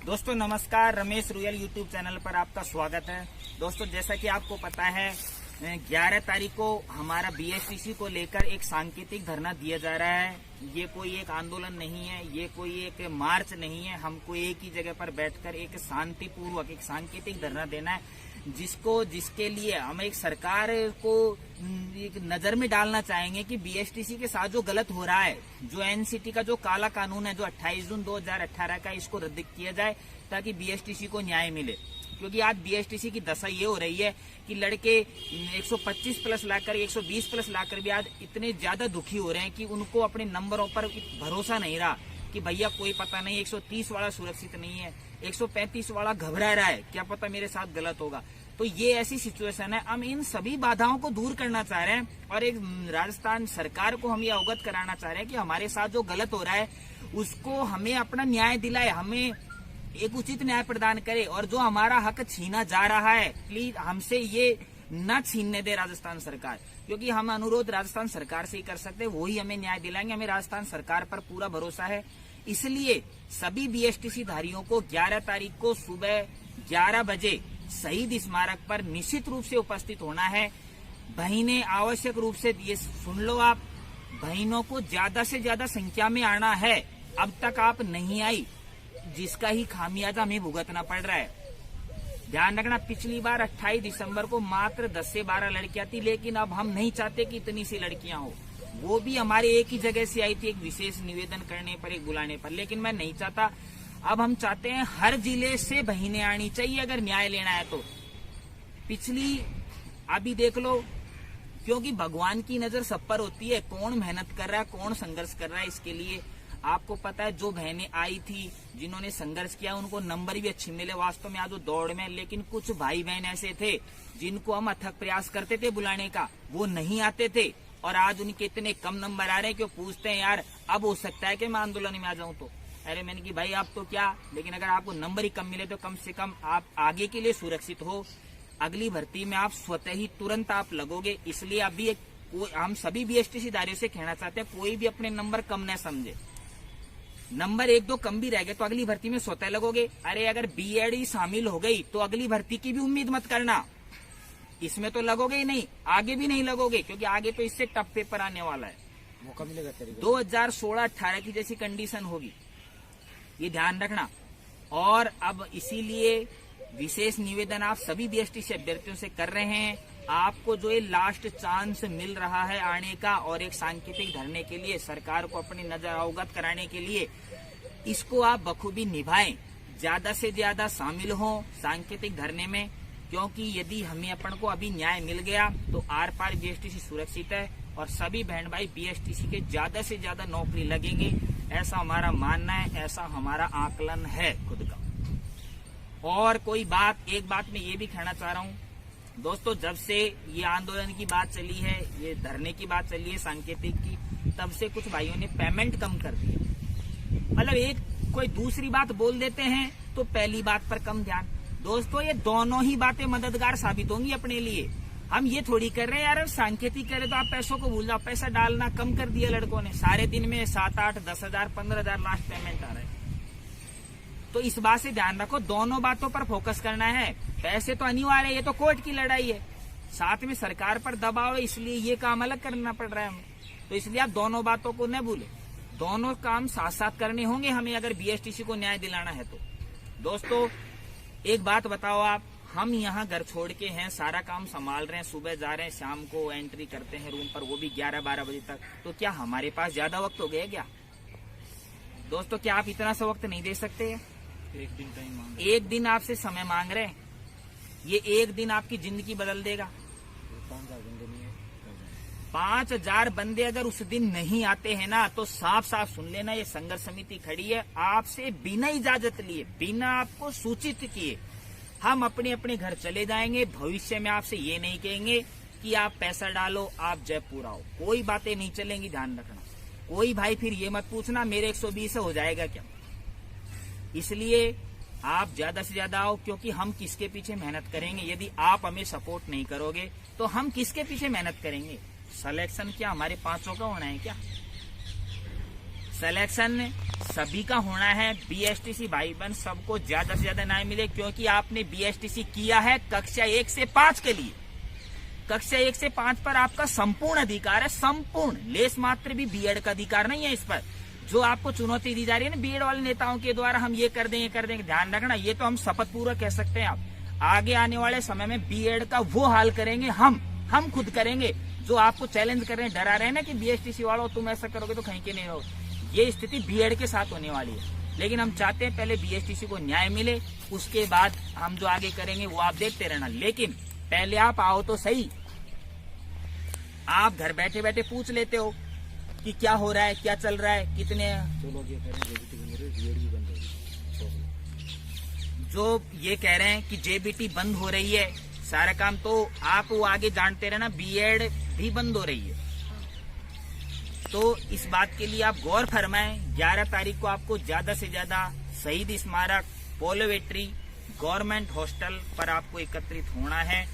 दोस्तों नमस्कार, Ramesh royal YouTube channel पर आपका स्वागत है। दोस्तों जैसा कि आपको पता है 11 तारीख को हमारा बीएसटीसी को लेकर एक सांकेतिक धरना दिया जा रहा है। ये कोई एक आंदोलन नहीं है, ये कोई एक मार्च नहीं है। हमको एक ही जगह पर बैठकर एक शांतिपूर्वक एक सांकेतिक धरना देना है, जिसके लिए हम एक सरकार को एक नजर में डालना चाहेंगे कि बीएसटीसी के साथ जो गलत हो रहा है, जो एनसीटी का जो काला कानून है जो 28 जून 2018 का, इसको रद्द किया जाए ताकि बीएसटीसी को न्याय मिले। क्योंकि आज बीएसटीसी की दशा ये हो रही है कि लड़के 125 प्लस लाकर 120 प्लस लाकर भी आज इतने ज्यादा दुखी हो रहे हैं कि उनको अपने नंबरों पर भरोसा नहीं रहा कि भैया कोई पता नहीं, 130 वाला सुरक्षित नहीं है, 135 वाला घबरा रहा है, क्या पता मेरे साथ गलत होगा। तो ये ऐसी सिचुएशन है। हम इन सभी बाधाओं को दूर करना चाह रहे हैं और एक राजस्थान सरकार को हम ये अवगत कराना चाह रहे हैं कि हमारे साथ जो गलत हो रहा है उसको हमें अपना न्याय दिलाए, हमें एक उचित न्याय प्रदान करे, और जो हमारा हक छीना जा रहा है प्लीज हमसे ये न छीनने दे राजस्थान सरकार। क्योंकि हम अनुरोध राजस्थान सरकार से ही कर सकते हैं, वो ही हमें न्याय दिलाएंगे। हमें राजस्थान सरकार पर पूरा भरोसा है। इसलिए सभी बीएसटीसी धारियों को 11 तारीख को सुबह 11 बजे शहीद स्मारक पर निश्चित रूप से उपस्थित होना है। बहनें आवश्यक रूप से ये सुन लो, आप बहनों को ज्यादा से ज्यादा संख्या में आना है। अब तक आप नहीं आई, जिसका ही खामियाजा हमें भुगतना पड़ रहा है। ध्यान रखना, पिछली बार 28 दिसंबर को मात्र 10 से 12 लड़कियां थी, लेकिन अब हम नहीं चाहते कि इतनी सी लड़कियां हो। वो भी हमारे एक ही जगह से आई थी, एक विशेष निवेदन करने पर, एक बुलाने पर, लेकिन मैं नहीं चाहता। अब हम चाहते हैं हर जिले से बहनें आनी चाहिए अगर न्याय लेना है तो। पिछली अभी देख लो, क्योंकि भगवान की नजर सब पर होती है, कौन मेहनत कर रहा है, कौन संघर्ष कर रहा है। इसके लिए आपको पता है जो बहनें आई थी, जिन्होंने संघर्ष किया, उनको नंबर भी अच्छे मिले वास्तव में आज वो दौड़ में। लेकिन कुछ भाई बहन ऐसे थे जिनको हम अथक प्रयास करते थे बुलाने का, वो नहीं आते थे, और आज उनके इतने कम नंबर आ रहे हैं कि वो पूछते हैं यार अब हो सकता है कि मैं आंदोलन में आ जाऊं। तो अरे मैंने कि भाई आप तो क्या, लेकिन अगर आपको नंबर ही कम मिले तो कम से कम आप आगे के लिए सुरक्षित हो। अगली भर्ती में आप स्वतः ही तुरंत आप लगोगे। इसलिए अभी हम सभी बीएसटीसी धारियों से कहना चाहते हैं, कोई भी अपने नंबर कम न समझे। नंबर 1-2 कम भी रह गए तो अगली भर्ती में स्वतः लगोगे। अरे अगर बीएड ही शामिल हो गई तो अगली भर्ती की भी उम्मीद मत करना, इसमें तो लगोगे ही नहीं, आगे भी नहीं लगोगे, क्योंकि आगे तो इससे टफ पेपर आने वाला है। मौका मिलेगा 2016-18 की जैसी कंडीशन होगी, ये ध्यान रखना। और अब इसीलिए विशेष निवेदन आप सभी बीएसटीसी अभ्यर्थियों से कर रहे हैं। आपको जो ये लास्ट चांस मिल रहा है आने का और एक सांकेतिक धरने के लिए, सरकार को अपनी नजर अवगत कराने के लिए, इसको आप बखूबी निभाएं, ज्यादा से ज्यादा शामिल हों सांकेतिक धरने में। क्योंकि यदि हमें अपन को अभी न्याय मिल गया तो आर पार बीएसटीसी सुरक्षित है और सभी बहन भाई बीएसटीसी के ज्यादा से ज्यादा नौकरी लगेंगे। ऐसा हमारा मानना है, ऐसा हमारा आकलन है खुद का। और कोई बात, एक बात मैं ये भी कहना चाह रहा हूँ दोस्तों, जब से ये आंदोलन की बात चली है, ये धरने की बात चली है सांकेतिक की, तब से कुछ भाइयों ने पेमेंट कम कर दी। मतलब एक कोई दूसरी बात बोल देते हैं तो पहली बात पर कम ध्यान। दोस्तों ये दोनों ही बातें मददगार साबित होंगी अपने लिए। हम ये थोड़ी कर रहे हैं यार सांकेतिक करे तो आप पैसों को भूल जाओ। पैसा डालना कम कर दिया लड़कों ने, सारे दिन में 7-8 10,000 15,000 लास्ट पेमेंट आ रहा है। तो इस बात से ध्यान रखो, दोनों बातों पर फोकस करना है। पैसे तो अनिवार्य है, ये तो कोर्ट की लड़ाई है, साथ में सरकार पर दबाव है, इसलिए ये काम अलग करना पड़ रहा है हमें। तो इसलिए आप दोनों बातों को न भूलें, दोनों काम साथ साथ करने होंगे हमें अगर बीएसटीसी को न्याय दिलाना है तो। दोस्तों एक बात बताओ आप, हम यहाँ घर छोड़ के हैं, सारा काम संभाल रहे हैं, सुबह जा रहे हैं, शाम को एंट्री करते हैं रूम पर, वो भी 11-12 बजे तक। तो क्या हमारे पास ज्यादा वक्त हो गया क्या? दोस्तों क्या आप इतना सा वक्त नहीं दे सकते? एक दिन टाइम मांग, एक दिन आपसे समय मांग रहे हैं, ये एक दिन आपकी जिंदगी बदल देगा। 5,000 बंदे नहीं है, 5,000 बंदे अगर उस दिन नहीं आते हैं ना, तो साफ साफ सुन लेना, ये संघर्ष समिति खड़ी है आपसे बिना इजाजत लिए, बिना आपको सूचित किए। हम अपने अपने घर चले जाएंगे। भविष्य में आपसे ये नहीं कहेंगे कि आप पैसा डालो, आप जयपुर आओ, कोई बातें नहीं चलेंगी, ध्यान रखना। कोई भाई फिर ये मत पूछना मेरे 120 हो जाएगा क्या। इसलिए आप ज्यादा से ज्यादा आओ, क्योंकि हम किसके पीछे मेहनत करेंगे? यदि आप हमें सपोर्ट नहीं करोगे तो हम किसके पीछे मेहनत करेंगे? सिलेक्शन क्या हमारे 500 का होना है क्या? सिलेक्शन सभी का होना है। बीएसटीसी भाई बहन सबको ज्यादा से ज्यादा न्याय मिले, क्योंकि आपने बीएसटीसी किया है कक्षा 1 से 5 के लिए। कक्षा 1 से 5 पर आपका संपूर्ण अधिकार है, संपूर्ण, लेस मात्र भी बीएड का अधिकार नहीं है इस पर। जो आपको चुनौती दी जा रही है ना बीएड वाले नेताओं के द्वारा, हम ये कर देंगे, ध्यान रखना, ये तो हम शपथ पूर्वक कह सकते हैं। आप आगे आने वाले समय में बीएड का वो हाल करेंगे, हम खुद करेंगे। जो आपको चैलेंज कर रहे हैं, डरा रहे हैं ना कि बीएसटीसी वालों तुम ऐसा करोगे तो कहीं के नहीं रहोगे, ये स्थिति बीएड के साथ होने वाली है। लेकिन हम चाहते हैं पहले बीएसटीसी को न्याय मिले, उसके बाद हम जो आगे करेंगे वो आप देखते रहना। लेकिन पहले आप आओ तो सही। आप घर बैठे बैठे पूछ लेते हो कि क्या हो रहा है, क्या चल रहा है, कितने जो लोग ये कह रहे हैं जेबीटी बंद हो रही है, बीएड भी बंद हो रही है। जो ये कह रहे हैं कि जेबीटी बंद हो रही है, सारा काम तो आप वो आगे जानते रहना, बीएड भी बंद हो रही है। तो इस बात के लिए आप गौर फरमाएं। 11 तारीख को आपको ज्यादा से ज्यादा शहीद स्मारक, पोलोवेट्री, गवर्नमेंट हॉस्टल पर आपको एकत्रित होना है।